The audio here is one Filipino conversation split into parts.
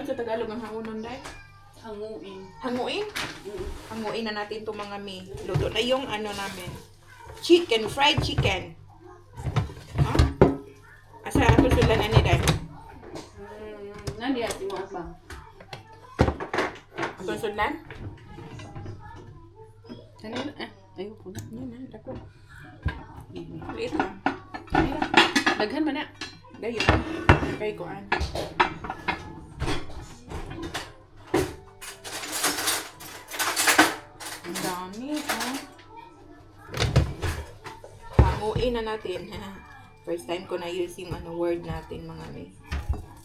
sa Tagalog ang hangunon, Day? Hanguin. Hanguin? Hanguin na natin itong mga mi. Luto na yung ano namin. Chicken, fried chicken. Ha? Asa ako sulan ani, Day? Nandi ati mo apa? Atong sulan? Kanina ayoko na. Yan na, dako. Liit lang. Daghan man na. Dayo. Kay kuan. Ang dami, oh. Hanguin na natin. First time ko na use yung ano, word natin, mga may.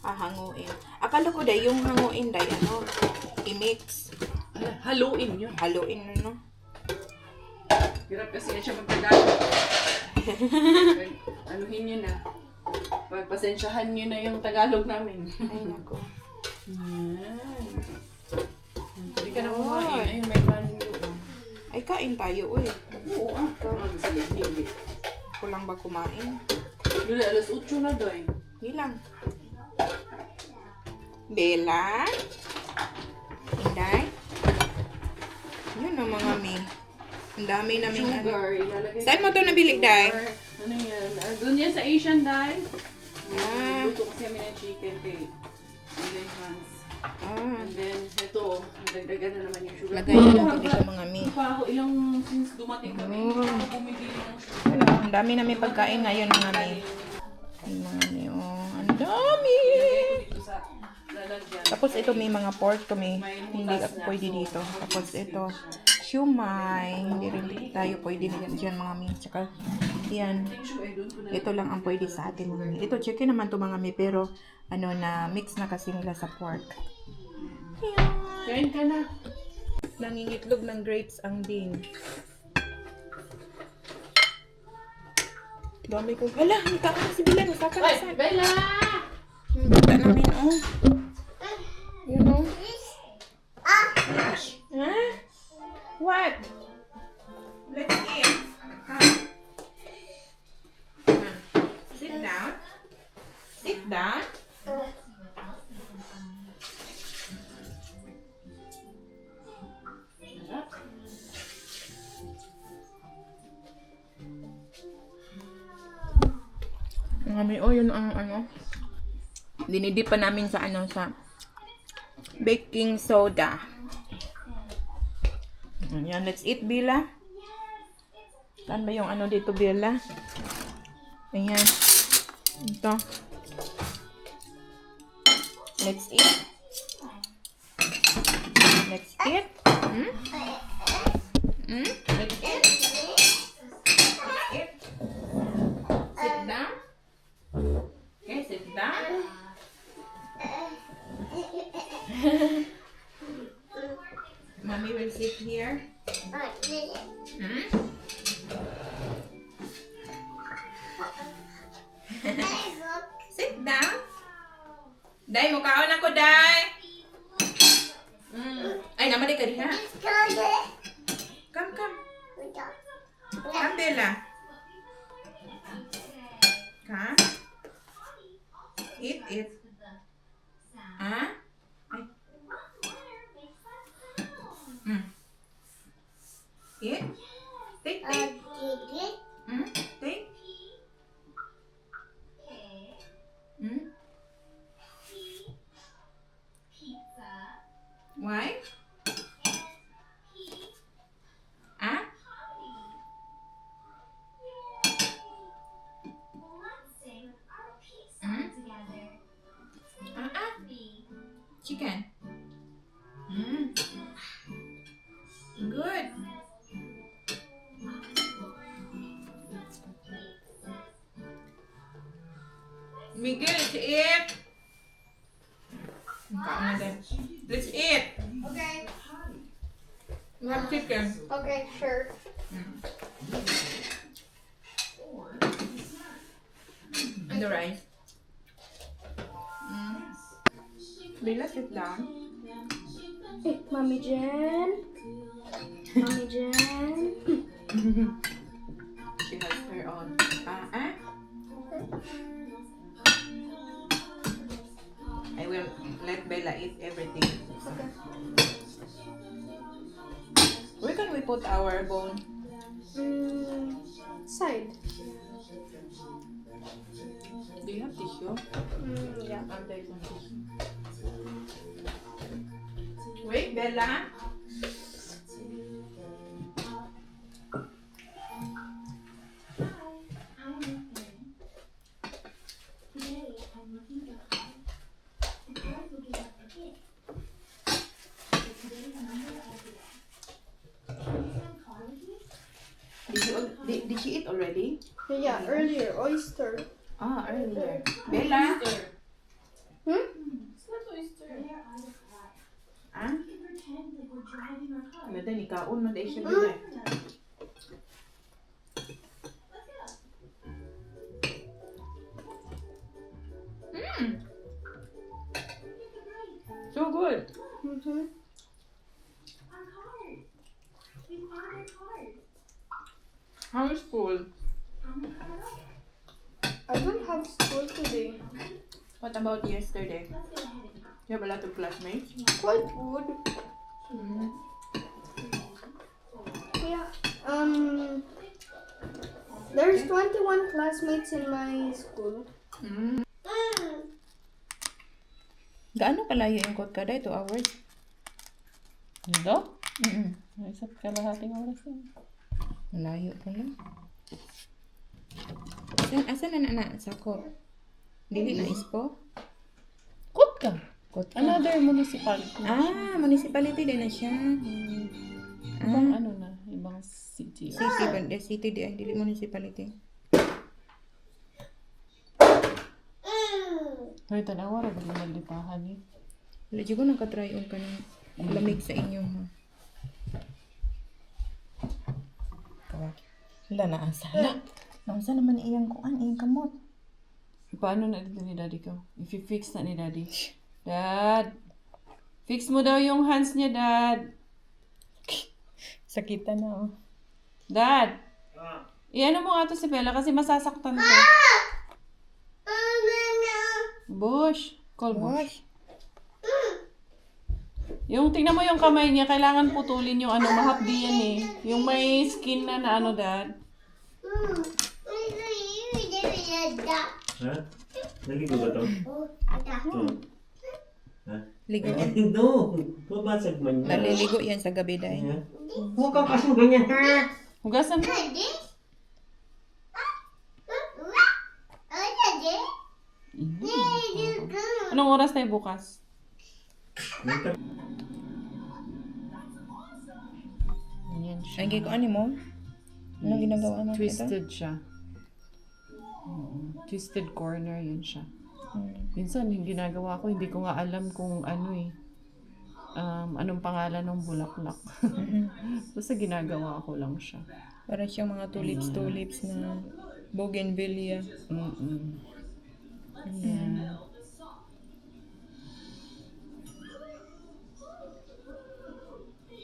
Hanguin. Akala ko day, yung hanguin day, ano, i-mix. Haluin yun. Haluin na, no? Hirap kasi siya magtagalog. Anuhin nyo na. Pagpasensyahan nyo na yung Tagalog namin. Ay, nako. Hindi ka na kumain. Ayun, may kanin doon. Ay, kain tayo, uy. Oo, hindi. Kulang ba kumain? Lula, alas 8 na doon. Hilang. Bella? Inday? Yun ang mga mi. Ang dami namin ano. Sugar. Ilalagay Saan mo ito nabili, Day? Ano yan? Doon yan sa Asian, Day. Ah. Luto kasi kami ng chicken kay Indian Hans. Ah. And then, ito, dagdagan na naman yung sugar. Lagay na lang dito mga mi. Pa ako ilang since dumating kami, Oh. ako bumili ng sugar. Ano, ang dami namin pagkain ngayon mga mi. Ay, mga mi, oh. Ang dami! Dito sa lalagyan. Tapos ito may mga pork to may hindi pwede dito. Tapos ito, siumay. Hindi rin tayo pwede dyan mga mi. Tsaka, yan. Ito lang ang pwede sa atin mga mi. Ito, chicken naman to mga mi. Pero, ano na, mix na kasi nila sa pork. Yan. Kain ka na. Nangingitlog ng grapes ang Ding. Dami ko. Hala, nagkaka na si Bella. Nagkaka na Ay, sa... Bella! Yung bata namin, oh. You know? Ha? What? Let's eat. Come. Come. Sit down. Sit down. Kami, oh, yun ang ano. Dinidip pa namin sa ano, sa baking soda. Ayan, let's eat, Bella. Saan ba yung ano dito, Bella? Ayan. Ito. Let's eat. Let's eat. Hmm? Hmm? Let's eat. Let's eat. Sit down. Okay, sit down. Mommy will sit here. Hmm? Sit down. Day, mukhaon ako, Day. Ay, naman ka diha. Come, come. Come, Bella. Come. Eat, eat. Ah? Ay. Eat. Take, take. Take. Why? Ah? Chicken. Good. Miguel, let's eat. Let's eat. Okay. You have chicken. Okay, sure. And the rice. Bella, sit down. Mommy Jen. Mommy Jen. She has her own. I will let Bella eat everything. Okay. Where can we put our bone? Side. Do you have tissue? Yeah. There's no tissue. Wait, Bella. Did she eat already? Yeah, earlier. Oyster. Ah, earlier. Bella? Hmm? Ah? Mada ni kaon man dahil siya gulay. So good. Mm-hmm. How is school? I don't have school today. What about yesterday? You have a lot of classmates? Quite good. Yeah. There's 21 classmates in my school. Gaano kalayo yung Kotkada? 2 hours? Dito? Mm-mm. Isa't kalahating oras yun. Malayo pala. Asan na na? Sakop. Dili na ispo? Kotka. Kotka. Another municipality. Ah, municipality din na siya. Ibang ano na, ibang city. City, but the city di ay dili municipality. Hoy, tanawa, rin yung malipahan eh. Wala dyan ko nakatry yung kanang lamig sa inyo, ha? Wala na ang sala. Nausa naman iyang kuan, iyang kamot. Paano na dito ni daddy ko? If you fix na ni daddy. Dad! Fix mo daw yung hands niya, dad. Sakitan na, oh. Dad! Iano mo nga to si Bella kasi masasaktan to. Bush. Call Bush. Yung tingnan mo yung kamay niya, kailangan putulin yung ano, mahapdi yan eh. Yung may skin na ano, dad. Ha? Naligo ba to? Ha? Ligo. No! Mabasag man yan. Naliligo yan sa gabi dahil. Ha? Huwag kang kasong ganyan, ha? Hugasan mo. Anong oras tayo bukas? Ayan siya. Ay, ko ano mo? Anong ginagawa mo? Twisted siya. Twisted corner, yun siya. Minsan, yung ginagawa ko, hindi ko nga alam kung ano eh. Anong pangalan ng bulaklak. Basta ginagawa ko lang siya. Para siyang mga tulips na bougainvillea. Yeah.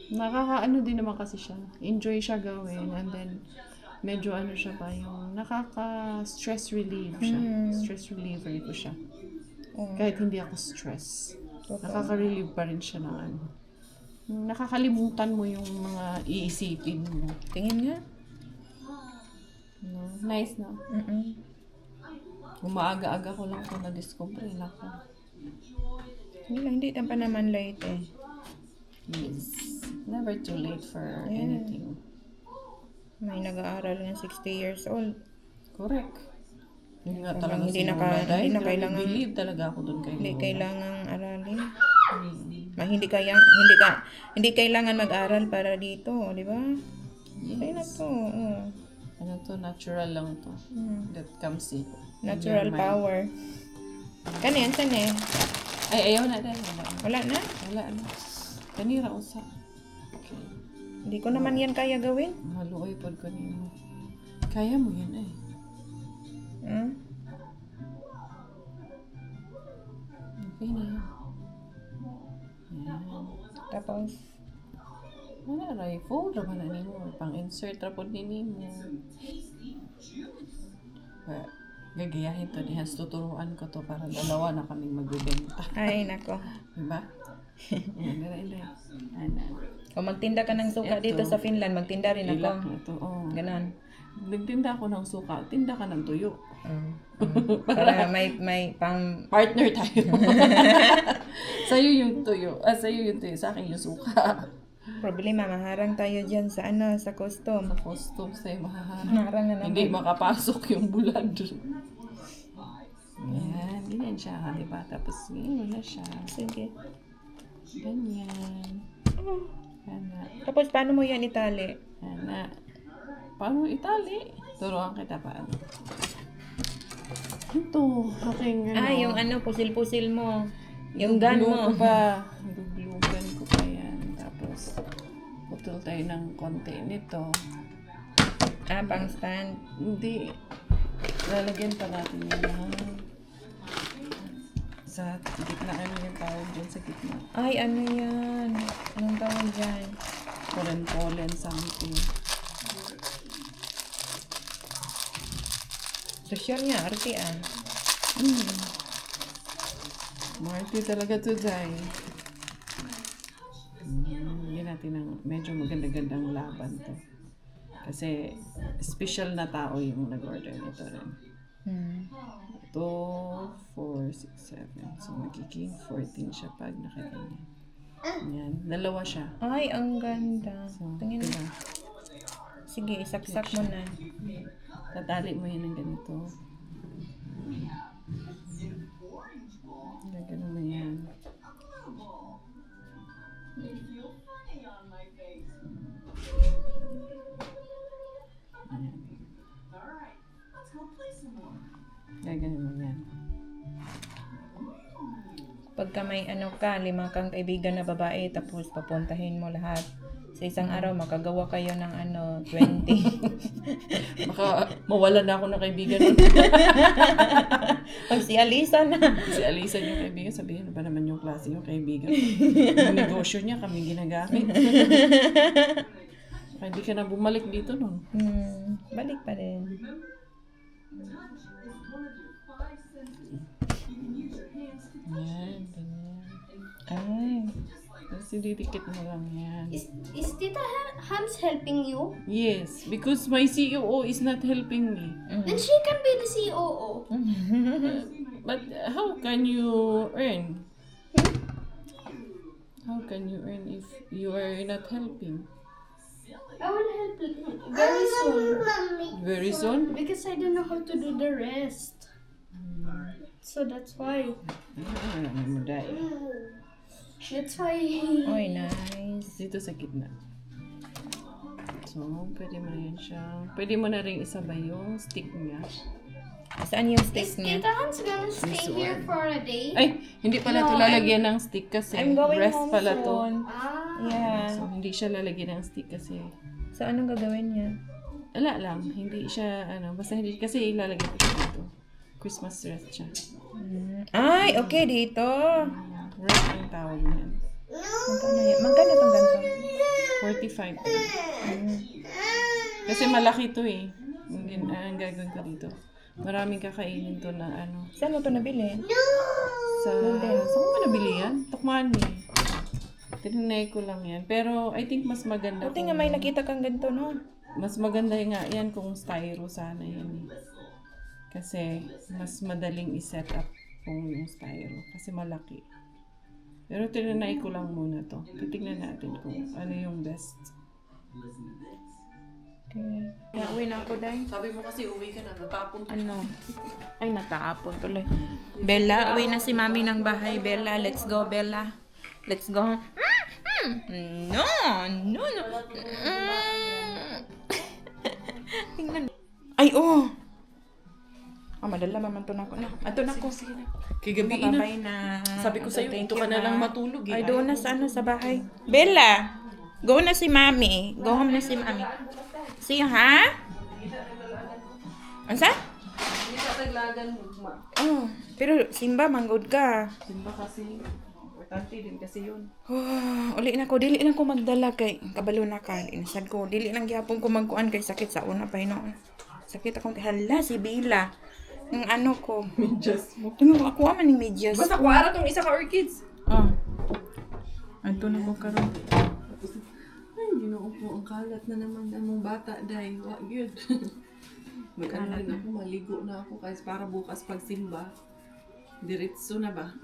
Nakakaano din naman kasi siya. Enjoy siya gawin and then medyo ano siya pa yung nakaka-stress relieve siya. Stress reliever ko siya. Kahit hindi ako stress. Nakaka-relieve pa rin siya ng ano. Nakakalimutan mo yung mga iisipin mo. Tingin nga. No? Nice, no? Umaaga-aga ko lang ito na-discover. Nako. Hindi pa naman late eh. Yes. Never too late for anything. May nag-aaral ng 60 years old. Correct. Yun nga Parang talaga hindi si na Mama Day. hindi na kailangan- Believe talaga ako doon kay Hindi Lola. kailangang aralin. Mm. Hindi kailangan mag-aral para dito, di ba? Okay na Yes. to. Oh. Ano to? Natural lang to. That comes in. Natural in your mind. power. Kani, saan eh? Ay, ayaw na dahil. Wala na. Wala na. Kanira usa. Okay. Hindi ko naman yan kaya gawin. Maluoy pod ko nimo. Kaya mo yan eh. Hmm? Okay na yan. Yan. Tapos, Wala, rifle. Raman na nimo. Pang-insert ra pod ni nimo. Gagayahin to. Dihas tuturuan ko to para dalawa na kaming magbibenta. Ay, nako. Diba? Yan, dali. Ano? Kung magtinda ka ng suka dito sa Finland, magtinda rin Ilak ako. na to. Oh. Ganon. Nagtinda ako ng suka. Tinda ka ng tuyo. Para may pang... Partner tayo. Sa'yo yung tuyo. Sa'yo yung tuyo. Sa akin yung suka. Problema, maharang tayo dyan sa sa custom. Costume sa'yo mahaharap. Maharang na naman. Hindi makapasok yung bulad. Yan. Ganyan siya. Diba? Tapos ganyan mo na siya. Sige. Ganyan. Yan. Tapos, paano mo yan itali? Yan. Paano itali? Turuan kita paano. Ito. Aking Yung pusil-pusil mo. Yung gun mo. Glue gun ko pa yan. Tapos, putol tayo ng konti nito. Pang stand. Hindi. Lalagyan pa natin yan. Sa gitna. Ano yung tawag dyan sa gitna? Ay, ano yan? Anong tawag dyan? Pollen something. Sosyal niya, arte Marty talaga to, Jai. Hindi natin ng medyo maganda-gandang laban to. Kasi special na tao yung nag-order nito rin. 2, 4, 6, 7. So, magiging 14 siya pag nakaganyan. Yan. Dalawa siya. Ay, ang ganda. So, Tingin. diba? Sige, isaksak mo na. Tatali mo yan ng ganito. Gano'n mo yan. Gaganon mo yan. Pagka may 5 kang kaibigan na babae, tapos papuntahin mo lahat. Sa isang araw, makagawa kayo ng 20. Baka mawala na ako ng kaibigan. Pag si Alisa na. Si Alisa yung kaibigan, sabihin ano ba naman yung klase yung kaibigan. Yung negosyo niya, kami ginagamit. Baka hindi ka na bumalik dito nun. Balik pa rin. Yan, ganyan. Ay. Tapos didikit mo lang yan. Is Tita Hans helping you? Yes, because my CEO is not helping me. Then she can be the COO. But how can you earn? How can you earn if you are not helping? I will help very soon. Very soon? Because I don't know how to do the rest. So that's why. That's why. Oy, nice. Dito sa gitna. So, pwede mo na yan siya. Pwede mo na rin isabay yung stick niya. Saan yung Is stick niya? Tita Hans gonna stay This here one. for a day? Ay, hindi pala ito lalagyan ng stick kasi. I'm going rest home pala to. soon. Yeah. So, hindi siya lalagyan ng stick kasi. So, anong gagawin niya? Wala lang. Hindi siya, basta hindi, kasi ilalagay ko siya dito. Christmas rest siya. Ay, okay, dito. Rest ang tawag niyan. Magkano yan? Magkano itong ganito? 45. Kasi malaki to eh. Ang gagawin ko dito. Maraming kakainin to na Saan mo ito nabili? Saan ko ba nabili yan? Tukman eh. Tinanay ko lang yan. Pero I think mas maganda Buti nga may nakita kang ganito, no? mas maganda nga yan kung styro sana yan eh. Kasi mas madaling i-set up kung yung styro. Kasi malaki. Pero tinanay ko lang muna to. Titignan natin kung ano yung best. Okay. Uwi na ako, Day. Sabi mo kasi uwi ka na, natapon Ay, natapon tuloy. Bella, uwi na si Mami ng bahay. Bella, let's go, Bella. Let's go. No. Tingnan. Ay, oh. Madala maman to na ako. Ato na ko. Kagabi Babay na. Sabi ko sa'yo, Thank dito ka you, na lang ha. matulog eh. Ay, doon na sa sa bahay. Bella, go na si Mami. Go home na si Mami. See you, ha? Ansa? Hindi ka taglagan mo. Oh, pero Simba, manggod ka. Simba kasi, importante din kasi yun. Uli na ko, dili lang ko magdala kay kabalo na ka. Inasad ko, dili lang gyapon ko magkuan kay sakit sa una pa hinoon. Sakit akong hala si Bila. Yung ano ko. Medyas mo. Tingnan mo, ako man yung medyas. Basta kuara tong isa ka orchids. Oh. Ito na ko karon. Ay, ginoo ko. Ang kalat na naman among bata, day. Wa, good. Mag-ano rin ako, maligo na ako kasi para bukas pagsimba. Diretso na ba?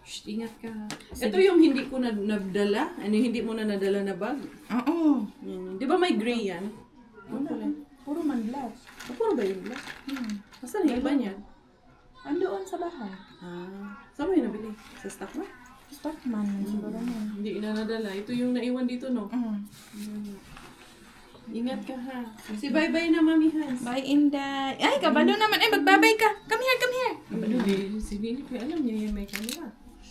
Shh, ingat ka. Ito yung hindi ko na nadala. Ano, hindi mo na nadala na bag. Oo. Di ba may gray yan? Wala. Puro man blush. Puro ba yung glass? Asan yung iba niyan? Andoon sa bahay. Saan mo yung nabili? Sa stock na? Stock man. Siguro man. Hindi na nadala. Ito yung naiwan dito, no? Ingat ka, ha? Si bye-bye na, Mami Hans. Bye, Inday. Ay, kabalo naman. Ay, magbabay ka. Come here, come here. Ano, si Philip, alam niya yan may kanila.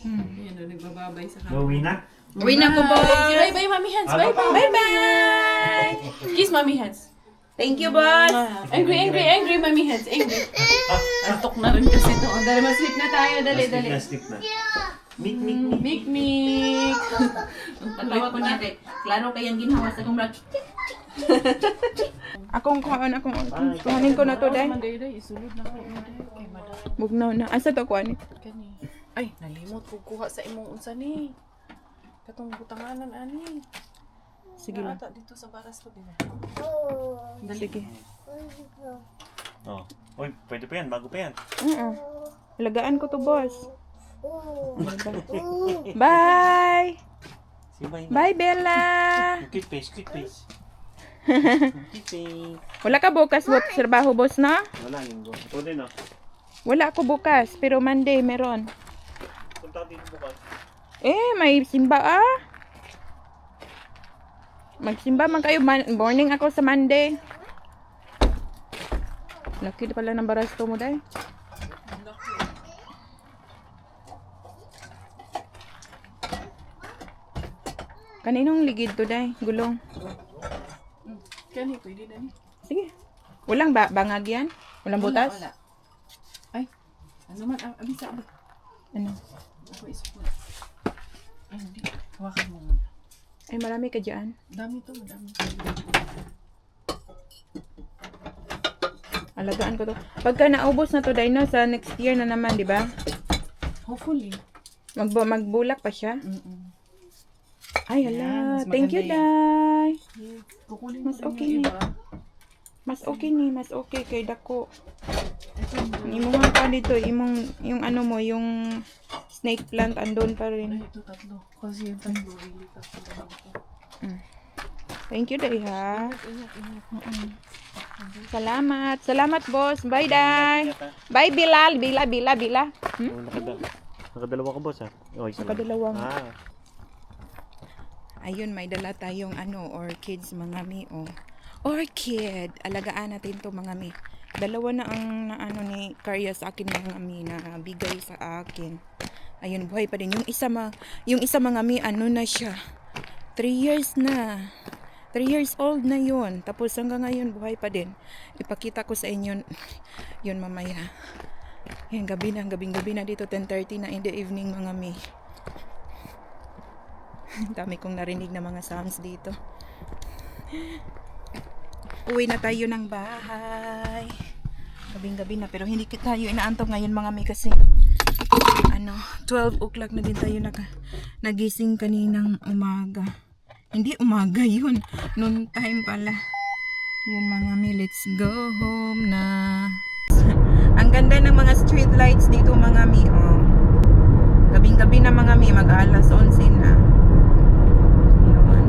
Ayan, nagbababay sa kanila. Uwi na? Uwi na ko, boss. Si bye-bye, Mami Hans. Ah, Bye-bye. Bye-bye. Kiss, Mami Hans. Thank you, boss. Angry, Mami Hans. Angry. Antok na rin kasi ito. Dali, mas-sleep na tayo. Dali. Plastic na. Mik. Mik. Patawa ko niya kay klaro kayang ginawa sa kumra. Kuhanin ko na to, day. Day, isulod na ko. Kay madam. Bugnaw na. Asa to kuhanin? Kani. Ay, nalimot ko kuha sa imong unsa ni. Katong butanganan ani. Sige lang. Ata dito sa baras ko din. Sige. Oh. Uy, pwede pa yan. Bago pa yan. Lagaan ko to, boss. Bye! Si bye. Bye, Bella! Cute face. Cute face. Wala ka bukas trabaho, boss, na? Wala, linggo. Ito din, oh. Wala ako bukas, pero Monday meron. Punta dito bukas. May simba, Magsimba man kayo. Morning ako sa Monday. Laki pala ng barasto mo, day. Kaninong ligid to, day? Gulong. Kani pwede na ni. Sige. Walang bangag yan? Walang butas? Wala. Ay. Ano man abisa ba? Ano? Ako isip na. Ay, hindi. Hawakan mo muna. Ay, marami ka dyan. Dami to, madami. Alagaan ko to. Pagka naubos na to, day, no, sa next year na naman, di ba? Hopefully. Magbulak pa siya. Ay, hala. Yan, mas Thank you, maganda day. Kukunin Mas ko okay rin yung ni. iba. Mas okay ni. Mas okay kay dako. Imong pa dito. Yung ano mo, yung snake plant andon pa Ay, rin. ito tatlo. Kasi yung tatlo, really tatlo. Thank you, day, ha. Ingat. Salamat. Salamat, boss. Bye, day. Bye, Bilal. Bila. Nakadalawa ka, boss, ha? Oh, isa lang. Nakadalawang. Ah. Ayun, may dala tayong orchids, mga mi, Orchid. Alagaan natin to, mga mi. Dalawa na ang ni Karya sa akin, mga mi, na bigay sa akin. Ayun, buhay pa din. Yung isa mga mi, na siya. 3 years na. 3 years old na yun. Tapos hanggang ngayon, buhay pa din. Ipakita ko sa inyo yun mamaya. Yan, gabing gabi na dito, 10:30 na in the evening, mga mi. Dami kong narinig na mga sounds dito. Uwi na tayo ng bahay. Gabing-gabi na, pero hindi tayo inaantok ngayon, mga mi, kasi 12 o'clock na din tayo nagising kaninang umaga. Hindi umaga yun. Noon time pala. Yun, mga mi, let's go home na. Ang ganda ng mga street lights dito, mga mi, Gabing-gabi na, mga mi, mag-alas 11 na. Yun.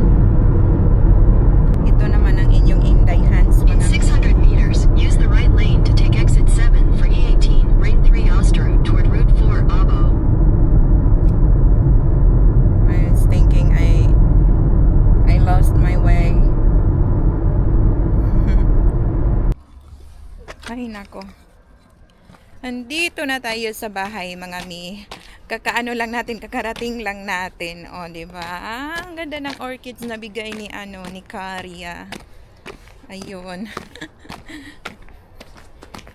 Ito naman ang inyong Inday Hans, In mga mi. 600 meters, use the right lane to take exit 7 for E18, Ring 3 Osterud toward Route 4, Abo. I was thinking I lost my way. Ay, nako. Andito na tayo sa bahay, mga mi. Kakarating lang natin. Di ba? Ang ganda ng orchids na bigay ni Karya. Ayun.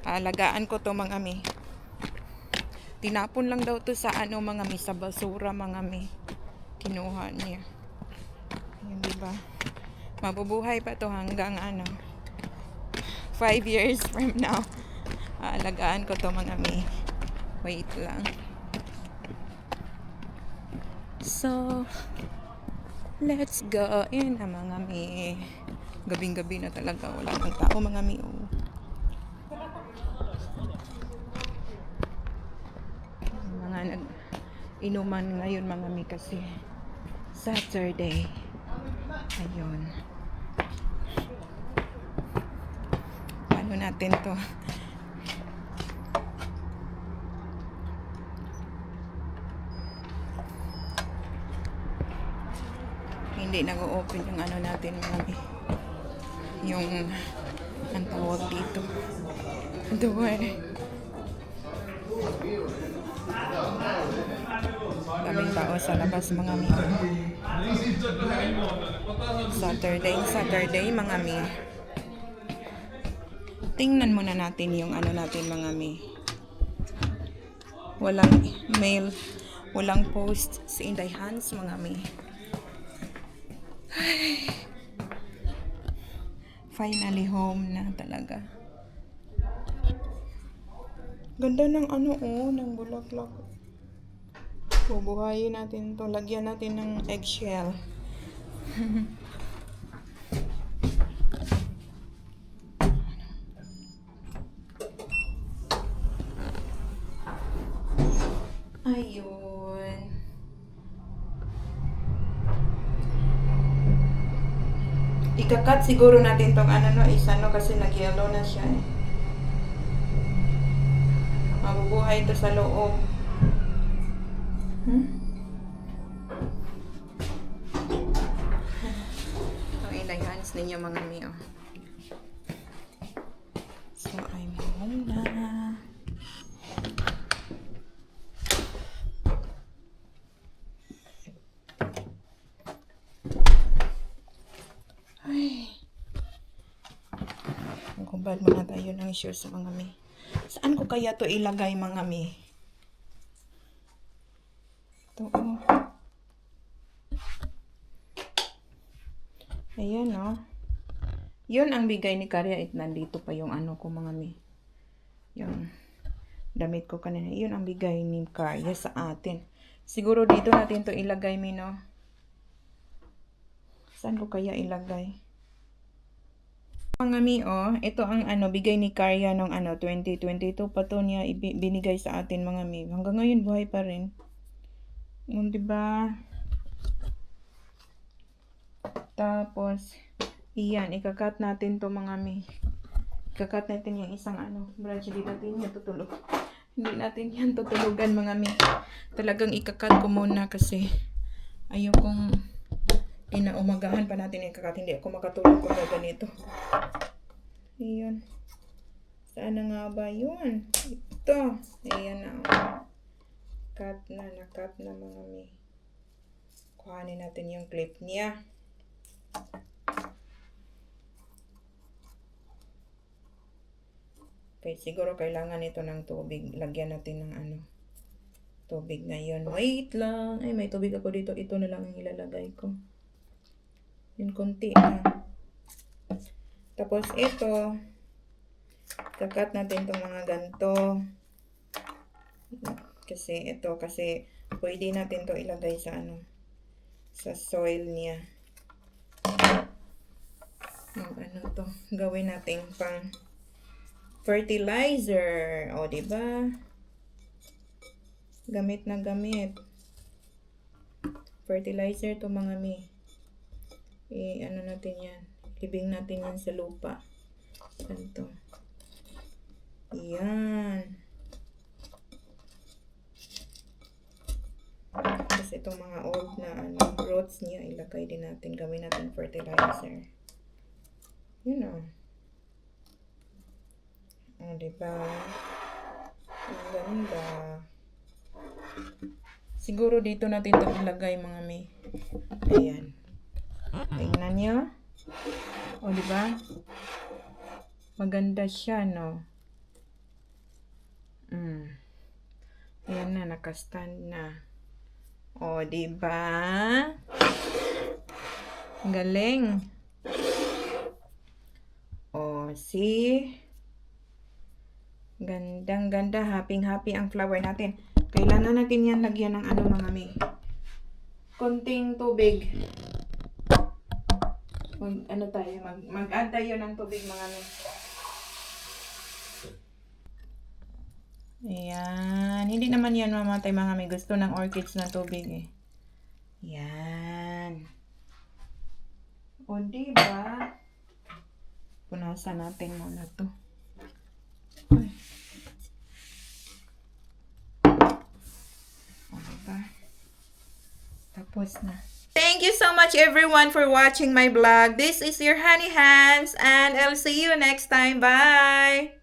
Alagaan ko to, mga mi. Tinapon lang daw to sa mga mi, sa basura, mga mi. Kinuha niya. Ayun, di ba? Mabubuhay pa to hanggang 5 years from now. Aalagaan ko to mga mi. Wait lang. So, let's go in mga mi. Gabing-gabi na talaga. Wala nang tao mga mi. Oh. Mga nag-inuman ngayon mga mi kasi Saturday. Ayun. Paano natin to? Hindi nag-open yung ano natin mga mi. Yung ang tawag dito. Door. Daming tao sa labas mga mi. Saturday mga mi. Tingnan muna natin yung ano natin mga mi. Walang mail, walang post sa Inday Hans mga mi. Finally home na talaga. Ganda ng ano ng bulaklak. Bubuhayin natin to. Lagyan natin ng eggshell. Ayun. Ikakat siguro natin tong isa kasi nag-yellow na siya eh. Mabubuhay ito sa loob. Ang ilayhans ninyo mga mi. So, I'm home na. Magkumbal muna tayo ng shoes mga mi. Saan ko kaya to ilagay mga mi? Ito Ayan Yun ang bigay ni Karya at nandito pa yung ano ko mga mi. Yung damit ko kanina. Yun ang bigay ni Karya sa atin. Siguro dito natin to ilagay mi Saan ko kaya ilagay? Mga mi, ito ang bigay ni Karya nung 2022 pa to niya binigay sa atin mga mi. Hanggang ngayon buhay pa rin. Diba? Tapos, iyan, ikakat natin to mga mi. Ikakat natin yung isang branch. Hindi natin yan tutulog. Hindi natin yan tutulugan mga mi. Talagang ikakat ko muna kasi ayokong inaumagahan pa natin ikakat. Hindi ako makatulog kung ganito. Iyan. Saan na nga ba yun? Ito. Ayan na. Nakat na mga mi. Kuhanin natin yung clip niya. Okay, siguro kailangan ito ng tubig. Lagyan natin ng tubig ngayon. Wait lang. Ay, may tubig ako dito. Ito na lang ang ilalagay ko. Yung konti na. Tapos ito. Kakat natin itong mga ganito. Kasi pwede natin to ilagay sa sa soil niya. To gawin natin pang fertilizer. O, diba? Gamit na gamit. Fertilizer to mga mi. Natin yan. Libing natin yan sa lupa. Ganito. Yan. Tapos itong mga old na roots niya, ilagay din natin. Gawin natin fertilizer. Yun diba? Ang ganda. Siguro dito natin ito ilagay mga mi. Ayan. Tingnan nyo. Diba? Maganda siya, Ayan na, nakastand na. Diba? Galing. Gandang ganda. Happy ang flower natin. Kailangan natin yan lagyan ng ano mga mi. Konting tubig. Ano tayo? Mag-add tayo ng tubig mga mi. Ayan. Hindi naman yan mamatay mga mi. Gusto ng orchids na tubig eh. Yan. O diba? Punasan natin muna to. Ay. O diba? Tapos na. Thank you so much everyone for watching my vlog. This is your Honey Hands and I'll see you next time. Bye!